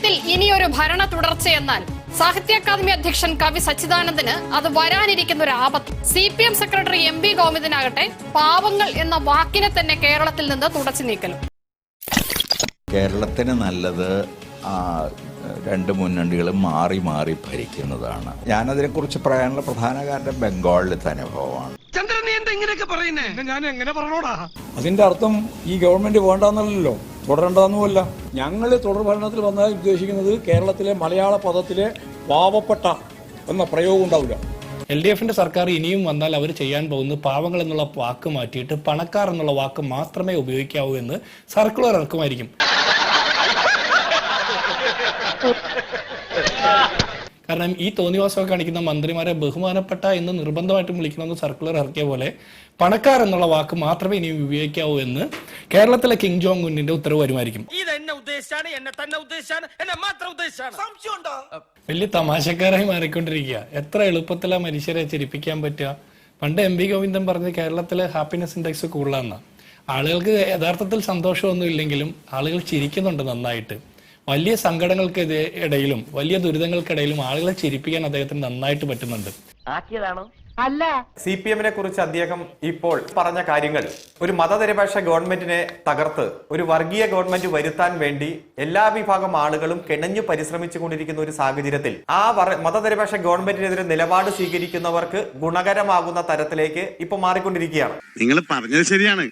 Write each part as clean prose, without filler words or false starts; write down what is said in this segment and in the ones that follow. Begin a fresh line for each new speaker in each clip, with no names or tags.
കേരളത്തിൽ ഇനിയൊരു ഭരണ തുടർച്ചയെന്നാൽ സാഹിത്യ അക്കാദമി അധ്യക്ഷൻ കവി സച്ചിദാനന്ദന് അത് വരാനിരിക്കുന്ന ഒരു ആപത്ത്. CPM സെക്രട്ടറി MB ഗോവിന്ദനാകട്ടെ പാവങ്ങൾ എന്ന വാക്കിനെ തന്നെ കേരളത്തിൽ നിന്ന് തുടച്ചു നീക്കലും.
കേരളത്തിന് നല്ലത് രണ്ട് മുന്നണികളും മാറി മാറി ഭരിക്കുന്നതാണ്. ഞാനതിനെക്കുറിച്ച് പറയാനുള്ള പ്രധാന കാരണം ബംഗാളിലത്തെ അനുഭവമാണ്.
അതിന്റെ അർത്ഥം ഈ ഗവൺമെന്റ് വേണ്ടെന്നല്ലോ, തുടരണ്ടെന്നുമല്ല. ഞങ്ങൾ തുടർ ഭരണത്തിൽ വന്നാൽ ഉദ്ദേശിക്കുന്നത് കേരളത്തിലെ മലയാള പദത്തിലെ പാവപ്പെട്ട എന്ന പ്രയോഗം ഉണ്ടാവില്ല.
LDFന്റെ സർക്കാർ ഇനിയും വന്നാൽ അവർ ചെയ്യാൻ പോകുന്നത് പാവങ്ങൾ എന്നുള്ള വാക്ക് മാറ്റിയിട്ട് പണക്കാർ എന്നുള്ള വാക്ക് മാത്രമേ ഉപയോഗിക്കാവൂ എന്ന് സർക്കുലർ ഇറക്കുമായിരിക്കും. കാരണം ഈ തോന്നിവാസമൊക്കെ കാണിക്കുന്ന മന്ത്രിമാരെ ബഹുമാനപ്പെട്ട എന്ന് നിർബന്ധമായിട്ടും വിളിക്കണമെന്ന് സർക്കുലർ ഇറക്കിയ പോലെ പണക്കാർ എന്നുള്ള വാക്ക് മാത്രമേ ഇനി ഉപയോഗിക്കാവൂ എന്ന് കേരളത്തിലെ കിങ് ജോങ് ഉന്നിന്റെ ഉത്തരവ് വരുമായിരിക്കും. വലിയ തമാശക്കാരായി മാറിക്കൊണ്ടിരിക്കുക. എത്ര എളുപ്പത്തിലാ മനുഷ്യരെ ചിരിപ്പിക്കാൻ പറ്റുക. പണ്ട് MB ഗോവിന്ദൻ പറഞ്ഞ് കേരളത്തിലെ ഹാപ്പിനെസ് ഇൻഡെക്സ് കൂടുതലാണെന്ന. ആളുകൾക്ക് യഥാർത്ഥത്തിൽ സന്തോഷമൊന്നും ഇല്ലെങ്കിലും ആളുകൾ ചിരിക്കുന്നുണ്ട് നന്നായിട്ട്. വലിയ സങ്കടങ്ങൾക്ക് ഇടയിലും വലിയ ദുരിതങ്ങൾക്കിടയിലും ആളുകളെ ചിരിപ്പിക്കാൻ അദ്ദേഹത്തിന് നന്നായിട്ട് പറ്റുന്നുണ്ട്.
അല്ല, CPM-നെ കുറിച്ച് അദ്ദേഹം ഇപ്പോൾ പറഞ്ഞ കാര്യങ്ങൾ ഒരു മതനിരപേക്ഷ ഗവൺമെന്റിനെ തകർത്ത് ഒരു വർഗീയ ഗവൺമെന്റ് വരുത്താൻ വേണ്ടി എല്ലാ വിഭാഗം ആളുകളും കിണഞ്ഞു പരിശ്രമിച്ചുകൊണ്ടിരിക്കുന്ന ഒരു സാഹചര്യത്തിൽ ആ മതനിരപേക്ഷ ഗവൺമെന്റിനെതിരെ നിലപാട് സ്വീകരിക്കുന്നവർക്ക് ഗുണകരമാകുന്ന തരത്തിലേക്ക് ഇപ്പൊ മാറിക്കൊണ്ടിരിക്കുകയാണ്.
നിങ്ങൾ പറഞ്ഞത് ശരിയാണ്.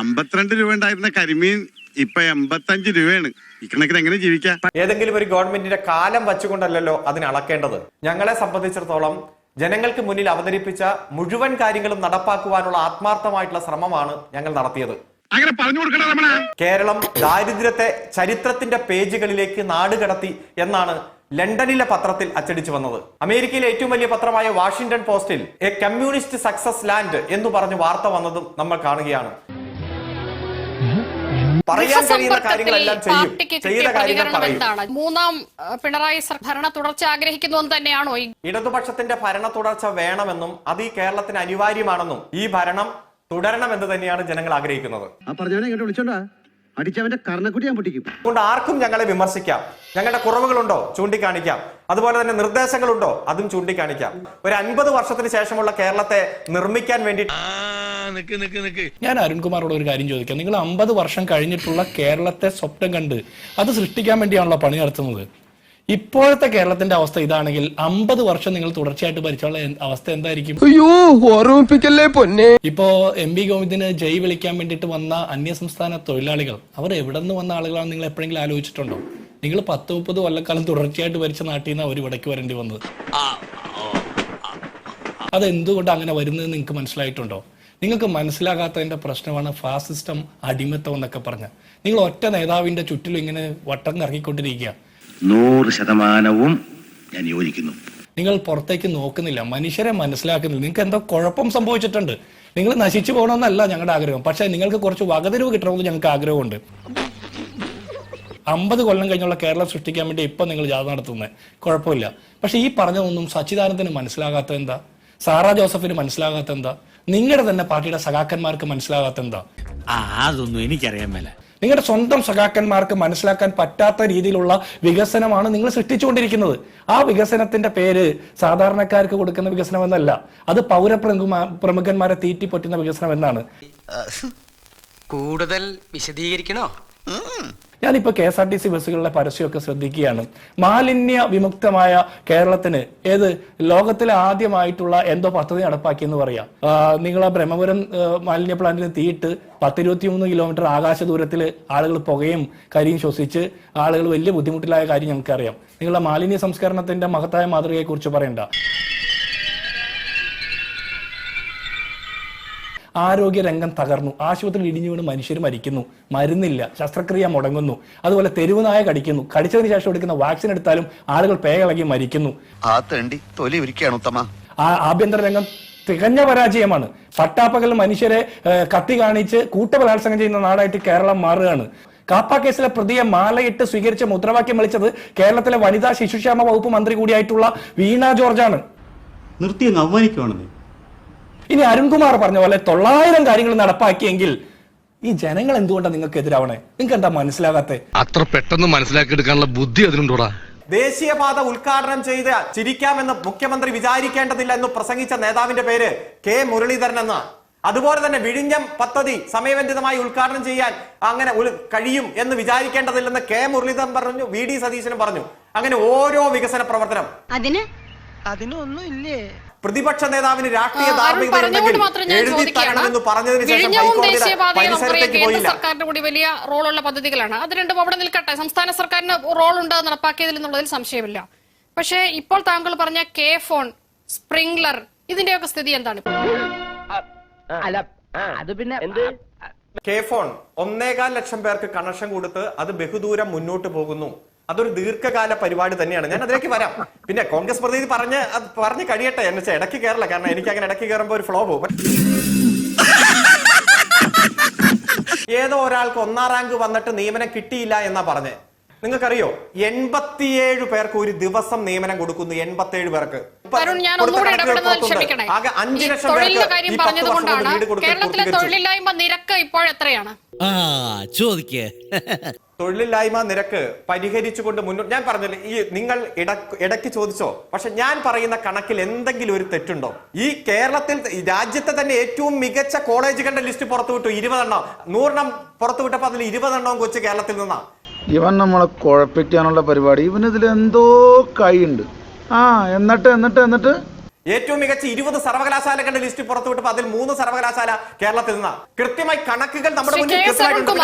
52 രൂപ ഉണ്ടായിരുന്ന കരിമീൻ ഇപ്പൊ 85 രൂപയാണ്. ഇക്കണക്കിന് എങ്ങനെ ജീവിക്കാം?
ഏതെങ്കിലും ഒരു ഗവൺമെന്റിന്റെ കാലം വച്ചുകൊണ്ടല്ലോ അതിനെ അളക്കേണ്ടത്. ഞങ്ങളെ സംബന്ധിച്ചിടത്തോളം ജനങ്ങൾക്ക് മുന്നിൽ അവതരിപ്പിച്ച മുഴുവൻ കാര്യങ്ങളും നടപ്പാക്കുവാനുള്ള ആത്മാർത്ഥമായിട്ടുള്ള ശ്രമമാണ് ഞങ്ങൾ നടത്തിയത്.
അങ്ങനെ പറഞ്ഞു കൊടുക്കണം.
കേരളം ദാരിദ്ര്യത്തെ ചരിത്രത്തിന്റെ പേജുകളിലേക്ക് നാടുകടത്തി എന്നാണ് ലണ്ടനിലെ പത്രത്തിൽ അച്ചടിച്ചു വന്നത്. അമേരിക്കയിലെ ഏറ്റവും വലിയ പത്രമായ വാഷിംഗ്ടൺ പോസ്റ്റിൽ എ കമ്മ്യൂണിസ്റ്റ് സക്സസ് ലാൻഡ് എന്ന് പറഞ്ഞ് വാർത്ത വന്നതും നമ്മൾ കാണുകയാണ്. പറയാൻ കഴിയുന്ന കാര്യങ്ങളെല്ലാം ചെയ്ത കാര്യങ്ങൾ പറയും.
മൂന്നാം പിണറായി ഭരണ തുടർച്ച ആഗ്രഹിക്കുന്നു തന്നെയാണോ?
ഇടതുപക്ഷത്തിന്റെ ഭരണ തുടർച്ച വേണമെന്നും അത് ഈ കേരളത്തിന് അനിവാര്യമാണെന്നും ഈ ഭരണം തുടരണമെന്ന് തന്നെയാണ് ജനങ്ങൾ ആഗ്രഹിക്കുന്നത്. അതുകൊണ്ട് ആർക്കും ഞങ്ങളെ വിമർശിക്കാം. ഞങ്ങളുടെ കുറവുകളുണ്ടോ ചൂണ്ടിക്കാണിക്കാം. അതുപോലെ തന്നെ നിർദ്ദേശങ്ങളുണ്ടോ അതും ചൂണ്ടിക്കാണിക്കാം. ഒരു 50 വർഷത്തിന് ശേഷമുള്ള കേരളത്തെ നിർമ്മിക്കാൻ വേണ്ടി
ഞാൻ അരുൺകുമാറോട് ഒരു കാര്യം ചോദിക്കാം. നിങ്ങൾ 50 വർഷം കഴിഞ്ഞിട്ടുള്ള കേരളത്തെ സ്വപ്നം കണ്ട് അത് സൃഷ്ടിക്കാൻ വേണ്ടിയാണല്ലോ പണി നടത്തുന്നത്. ഇപ്പോഴത്തെ കേരളത്തിന്റെ അവസ്ഥ ഇതാണെങ്കിൽ 50 വർഷം നിങ്ങൾ തുടർച്ചയായിട്ട് ഭരിച്ചുള്ള അവസ്ഥ എന്തായിരിക്കും? ഇപ്പോ MB ഗോവിന്ദന് ജയ് വിളിക്കാൻ വേണ്ടിയിട്ട് വന്ന അന്യസംസ്ഥാന തൊഴിലാളികൾ അവർ എവിടെ നിന്ന് വന്ന ആളുകളാണ് നിങ്ങൾ എപ്പോഴെങ്കിലും ആലോചിച്ചിട്ടുണ്ടോ? നിങ്ങൾ 10-30 കൊല്ലക്കാലം തുടർച്ചയായിട്ട് ഭരിച്ച നാട്ടിൽ നിന്ന് അവർ ഇവിടേക്ക് വരേണ്ടി വന്നത്. അതെന്തുകൊണ്ട് അങ്ങനെ വരുന്നതെന്ന് നിങ്ങൾക്ക് മനസ്സിലായിട്ടുണ്ടോ? നിങ്ങൾക്ക് മനസ്സിലാകാത്തതിന്റെ പ്രശ്നമാണ് ഫാസിസ്റ്റം, അടിമത്തം എന്നൊക്കെ പറഞ്ഞ നിങ്ങൾ ഒറ്റ നേതാവിന്റെ ചുറ്റിലും ഇങ്ങനെ വട്ടം കറങ്ങിക്കൊണ്ടിരിക്കുക.
100% ഞാൻ യോജിക്കുന്നു.
നിങ്ങൾ പുറത്തേക്ക് നോക്കുന്നില്ല, മനുഷ്യരെ മനസ്സിലാക്കുന്നില്ല. നിങ്ങൾക്ക് എന്തോ കുഴപ്പം സംഭവിച്ചിട്ടുണ്ട്. നിങ്ങൾ നശിച്ചു പോകണമെന്നല്ല ഞങ്ങളുടെ ആഗ്രഹം, പക്ഷെ നിങ്ങൾക്ക് കുറച്ച് വകതിരിവ് കിട്ടണമെന്ന് ഞങ്ങൾക്ക് ആഗ്രഹമുണ്ട്. 50 കൊല്ലം കഴിഞ്ഞുള്ള കേരളം സൃഷ്ടിക്കാൻ വേണ്ടി ഇപ്പൊ നിങ്ങൾ ജാഥ നടത്തുന്നത് കുഴപ്പമില്ല. പക്ഷെ ഈ പറഞ്ഞതൊന്നും സച്ചിദാനന്ദന് മനസ്സിലാകാത്ത എന്താ? സാറാ ജോസഫിന് മനസ്സിലാകാത്ത എന്താ? നിങ്ങളുടെ തന്നെ പാർട്ടിയുടെ സഖാക്കന്മാർക്ക് മനസ്സിലാകാത്ത എന്താ?
അതൊന്നും എനിക്കറിയാൻ മേല.
നിങ്ങളുടെ സ്വന്തം സഖാക്കന്മാർക്ക് മനസ്സിലാക്കാൻ പറ്റാത്ത രീതിയിലുള്ള വികസനമാണ് നിങ്ങൾ സൃഷ്ടിച്ചുകൊണ്ടിരിക്കുന്നത്. ആ വികസനത്തിന്റെ പേര് സാധാരണക്കാർക്ക് കൊടുക്കുന്ന വികസനം എന്നല്ല, അത് പൗരപ്രമുഖന്മാരെ തീറ്റിപ്പൊറ്റുന്ന വികസനം എന്നാണ്.
കൂടുതൽ വിശദീകരിക്കണോ?
ഞാനിപ്പോ KSRTC ബസ്സുകളിലെ പരസ്യമൊക്കെ ശ്രദ്ധിക്കുകയാണ്. മാലിന്യ വിമുക്തമായ കേരളത്തിന് ലോകത്തിലെ ആദ്യമായിട്ടുള്ള എന്തോ പദ്ധതി നടപ്പാക്കിയെന്ന് പറയാം. നിങ്ങൾ ആ ബ്രഹ്മപുരം മാലിന്യ പ്ലാന്റിന് തീയിട്ട് 10-23 കിലോമീറ്റർ ആകാശ ദൂരത്തിൽ ആളുകൾ പുകയും കരിയും ശ്വസിച്ച് ആളുകൾ വലിയ ബുദ്ധിമുട്ടിലായ കാര്യം ഞങ്ങൾക്കറിയാം. നിങ്ങളുടെ മാലിന്യ സംസ്കരണത്തിന്റെ മഹത്തായ മാതൃകയെ കുറിച്ച് പറയണ്ട. ആരോഗ്യരംഗം തകർന്നു. ആശുപത്രിയിൽ ഇടിഞ്ഞു വീണ് മനുഷ്യർ മരിക്കുന്നു, മരുന്നില്ല, ശസ്ത്രക്രിയ മുടങ്ങുന്നു. അതുപോലെ തെരുവുനായ കടിക്കുന്നു. കടിച്ചതിന് ശേഷം എടുക്കുന്ന വാക്സിൻ എടുത്താലും ആളുകൾ പേകളകി മരിക്കുന്നു. ആഭ്യന്തര രംഗം തികഞ്ഞ പരാജയമാണ്. പട്ടാപ്പകൽ മനുഷ്യരെ കത്തി കാണിച്ച് കൂട്ടബലാത്സംഗം ചെയ്യുന്ന നാടായിട്ട് കേരളം മാറുകയാണ്. കാപ്പ കേസിലെ പ്രതിയെ മാലയിട്ട് സ്വീകരിച്ച മുദ്രാവാക്യം വിളിച്ചത് കേരളത്തിലെ വനിതാ ശിശുക്ഷേമ വകുപ്പ് മന്ത്രി കൂടിയായിട്ടുള്ള വീണ ജോർജാണ്.
നിർത്തിയങ്ങ് അവമാനിക്കുവാണെന്ന്.
ഇനി അരുൺകുമാർ പറഞ്ഞ പോലെ 900 കാര്യങ്ങൾ നടപ്പാക്കിയെങ്കിൽ ഈ ജനങ്ങൾ എന്തുകൊണ്ടാണ് നിങ്ങൾക്ക് എതിരാവണേ? നിങ്ങൾക്ക് എന്താ മനസ്സിലാകാത്തെ?
അത്ര പെട്ടെന്ന് മനസ്സിലാക്കിയെടുക്കാനുള്ള ബുദ്ധി അതിനുണ്ടോടാ?
ദേശീയപാത ഉദ്ഘാടനം ചെയ്ത് ചിരിക്കാമെന്ന് മുഖ്യമന്ത്രി വിചാരിക്കേണ്ടതില്ല എന്ന് പ്രസംഗിച്ച നേതാവിന്റെ പേര് കെ മുരളീധരൻ എന്ന. അതുപോലെ തന്നെ വിഴിഞ്ഞം പദ്ധതി സമയബന്ധിതമായി ഉദ്ഘാടനം ചെയ്യാൻ അങ്ങനെ കഴിയും എന്ന് വിചാരിക്കേണ്ടതില്ലെന്ന് കെ മുരളീധരൻ പറഞ്ഞു, വി ഡി സതീശനും പറഞ്ഞു. അങ്ങനെ ഓരോ വികസന പ്രവർത്തനം
അതിനൊന്നും ഇല്ലേ?
പ്രതിപക്ഷ നേതാവിന് രാഷ്ട്രീയ ധാർമ്മികത എഴുതി തരണമെന്ന് പറഞ്ഞതിന് ശേഷം
കേന്ദ്ര സർക്കാരിന്റെ കൂടി വലിയ റോളുള്ള പദ്ധതികളാണ്. അത് രണ്ടും അവിടെ നിൽക്കട്ടെ, സംസ്ഥാന സർക്കാരിന് റോളുണ്ട് നടപ്പാക്കിയതിൽ എന്നുള്ളതിൽ സംശയമില്ല. പക്ഷേ ഇപ്പോൾ താങ്കൾ പറഞ്ഞ കെ ഫോൺ, സ്പ്രിംഗ്ലർ, ഇതിന്റെയൊക്കെ സ്ഥിതി എന്താണ്?
അത് പിന്നെ
കെ ഫോൺ 1.25 ലക്ഷം പേർക്ക് കണക്ഷൻ കൊടുത്ത് അത് ബഹുദൂരം മുന്നോട്ട് പോകുന്നു. അതൊരു ദീർഘകാല പരിപാടി തന്നെയാണ്. ഞാൻ അതിലേക്ക് വരാം. പിന്നെ കോൺഗ്രസ് പ്രതിനിധി പറഞ്ഞ് കഴിയട്ടെ എന്ന് വെച്ചാൽ ഇടയ്ക്ക് കയറില്ല, കാരണം എനിക്ക് അങ്ങനെ ഇടയ്ക്ക് കയറുമ്പോൾ ഒരു ഫ്ലോ പോകും. ഏതോ ഒരാൾക്ക് 1ാം റാങ്ക് വന്നിട്ട് നിയമനം കിട്ടിയില്ല എന്നാ പറഞ്ഞേ. നിങ്ങൾക്കറിയോ 87 പേർക്ക് ഒരു ദിവസം നിയമനം കൊടുക്കുന്നു. 87 പേർക്ക്.
ഞാൻ ഒന്നുകൂടെ ഇടപെടുന്നതിൽ ക്ഷമിക്കണേ. തൊഴിലിന്റെ കാര്യം പറഞ്ഞതുകൊണ്ടാണ്. കേരളത്തിലെ തൊഴിലില്ലായ്മ നിരക്ക് ഇപ്പോൾ എത്രയാണ്?
തൊഴിലില്ലായ്മ നിരക്ക് പരിഹരിച്ചുകൊണ്ട് മുന്നോട്ട് ഞാൻ പറഞ്ഞില്ല. ഈ നിങ്ങൾ ഇടയ്ക്ക് ചോദിച്ചോ, പക്ഷെ ഞാൻ പറയുന്ന കണക്കിൽ എന്തെങ്കിലും ഒരു തെറ്റുണ്ടോ? ഈ കേരളത്തിൽ രാജ്യത്തെ തന്നെ ഏറ്റവും മികച്ച കോളേജുകളുടെ ലിസ്റ്റ് പുറത്തുവിട്ടു. 20 എണ്ണം, 100 എണ്ണം പുറത്തുവിട്ടപ്പോൾ അതിൽ 20 എണ്ണവും കൊച്ചു കേരളത്തിൽ നിന്നാ.
ഇവൻ നമ്മളെ കുഴപ്പിക്കാനുള്ള പരിപാടി, ഇവനിതിൽ എന്തോ കൈയുണ്ട്. എന്നിട്ട്
ഏറ്റവും മികച്ച 20 സർവകലാശാലകളുടെ ലിസ്റ്റ് പുറത്തുവിട്ടപ്പോൾ അതിൽ 3 സർവകലാശാല കേരളത്തിൽ നിന്നാണ്. കൃത്യമായി കണക്കുകൾ നമ്മുടെ മുന്നിൽ കൃത്യമായിട്ടുണ്ട്.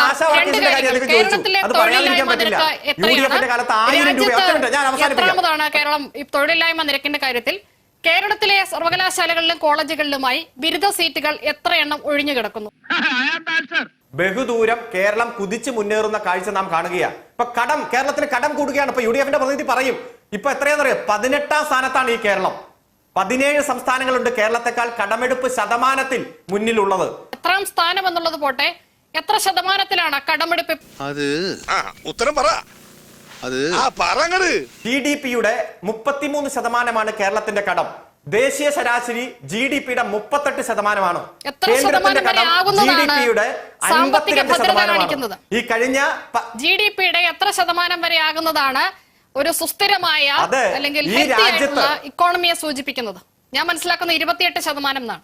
എത്രാമതാണ് കേരളം തൊഴിലില്ലായ്മ നിരക്കിന്റെ കാര്യത്തിൽ? കേരളത്തിലെ സർവകലാശാലകളിലും കോളേജുകളിലുമായി ബിരുദ സീറ്റുകൾ എത്ര എണ്ണം ഒഴിഞ്ഞു കിടക്കുന്നു?
ബഹുദൂരം കേരളം കുതിച്ചു മുന്നേറുന്ന കാഴ്ച നാം കാണുകയാണ്. ഇപ്പൊ കേരളത്തിന് കടം കൂടുകയാണ്. ഇപ്പൊ UDFന്റെ പ്രതിനിധി പറയും ഇപ്പൊ എത്രയാണെന്നറിയോ? 18ാം സ്ഥാനത്താണ് ഈ കേരളം. 17 സംസ്ഥാനങ്ങളുണ്ട് കേരളത്തെക്കാൾ കടമെടുപ്പ് ശതമാനത്തിൽ മുന്നിലുള്ളത്.
എത്രാം സ്ഥാനം എന്നുള്ളത് പോട്ടെ, എത്ര ശതമാനത്തിലാണ് കടമെടുപ്പ്?
അത് ഉത്തരം പറ. അത്
GDP-യുടെ 33% കേരളത്തിന്റെ കടം. ദേശീയ ശരാശരി GDP-യുടെ 38%. കേന്ദ്രത്തിന്റെ കടം GDP-യുടെ 52%. ഈ കഴിഞ്ഞ
GDP-യുടെ എത്ര ശതമാനം വരെ ആകുന്നതാണ് ഒരു സുസ്ഥിരമായ അല്ലെങ്കിൽ ഇക്കോണമിയെ സൂചിപ്പിക്കുന്നത്? ഞാൻ മനസ്സിലാക്കുന്ന 28% എന്നാണ്.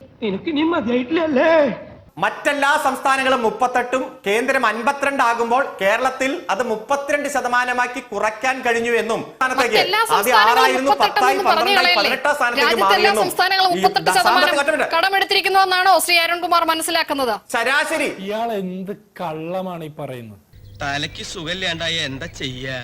മറ്റെല്ലാ സംസ്ഥാനങ്ങളും 38ഉം കേന്ദ്രം 52 ആകുമ്പോൾ കേരളത്തിൽ അത് 32% കുറയ്ക്കാൻ കഴിഞ്ഞു എന്നും കടമെടുത്തിരിക്കുന്നു.
എന്നാണോ ശ്രീ അരുൺകുമാർ മനസ്സിലാക്കുന്നത്?
ശരാശരി.
ഇയാൾ എന്ത് കള്ളമാണ് ഈ പറയുന്നത്?
തലയ്ക്ക് സുഖമില്ലാണ്ടായ എന്താ ചെയ്യാ?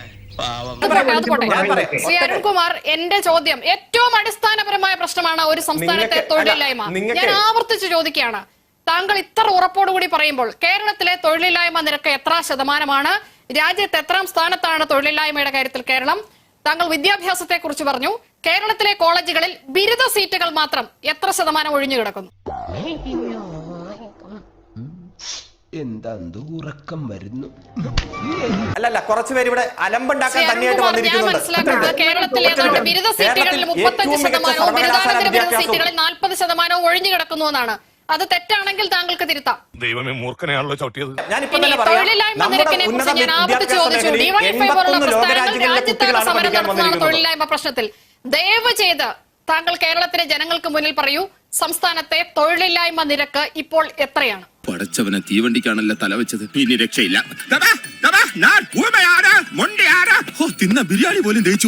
ശ്രീ അരുൺകുമാർ, എന്റെ ചോദ്യം ഏറ്റവും അടിസ്ഥാനപരമായ പ്രശ്നമാണ് ഒരു സംസ്ഥാനത്തെ തൊഴിലില്ലായ്മ. ഞാൻ ആവർത്തിച്ച് ചോദിക്കുകയാണ്. താങ്കൾ ഇത്ര ഉറപ്പോടുകൂടി പറയുമ്പോൾ കേരളത്തിലെ തൊഴിലില്ലായ്മ നിരക്ക് എത്ര ശതമാനമാണ്? രാജ്യത്ത് എത്രാം സ്ഥാനത്താണ് തൊഴിലില്ലായ്മയുടെ കാര്യത്തിൽ കേരളം? താങ്കൾ വിദ്യാഭ്യാസത്തെ കുറിച്ച് പറഞ്ഞു. കേരളത്തിലെ കോളേജുകളിൽ ബിരുദ സീറ്റുകൾ മാത്രം എത്ര ശതമാനം ഒഴിഞ്ഞു കിടക്കുന്നു?
എന്താ ഉറക്കം വരുന്നു?
അല്ലല്ല, കുറച്ചുപേര് ഇവിടെ അലമ്പുണ്ടാക്കാൻ തന്നെയായിട്ട് വന്നിരിക്കുന്നുണ്ട്.
കേരളത്തിലെ ബിരുദ സീറ്റുകളിൽ 35%, ബിരുദാനന്തര ബിരുദ സീറ്റുകളിൽ 40% ഒഴിഞ്ഞു കിടക്കുന്നു എന്നാണ്. അത് തെറ്റാണെങ്കിൽ താങ്കൾക്ക് തിരുത്താം.
ദൈവമേ, മൂർഖനെയാണല്ലോ ചവിട്ടിയത്.
തൊഴിലില്ലായ്മ നിരക്കിനെ കുറിച്ച് ഞാൻ ആവർത്തിച്ച് ചോദിച്ചു. ഡിവൈഎഫ്ഐ പോലുള്ള പ്രസ്ഥാനങ്ങൾ രാജ്യത്താണ് സമരം നടത്തുന്നതാണ് തൊഴിലില്ലായ്മ പ്രശ്നത്തിൽ. ദയവ് ചെയ്ത് താങ്കൾ കേരളത്തിലെ ജനങ്ങൾക്ക് മുന്നിൽ പറയൂ, സംസ്ഥാനത്തെ തൊഴിലില്ലായ്മ നിരക്ക് ഇപ്പോൾ എത്രയാണ്?
പടച്ചവനെ, തീവണ്ടിക്കാണല്ലോ തല വെച്ചത്. ഇനി രക്ഷയില്ല. തിന്ന ബിരിയാണി പോലും ദഹിച്ചു പോയി.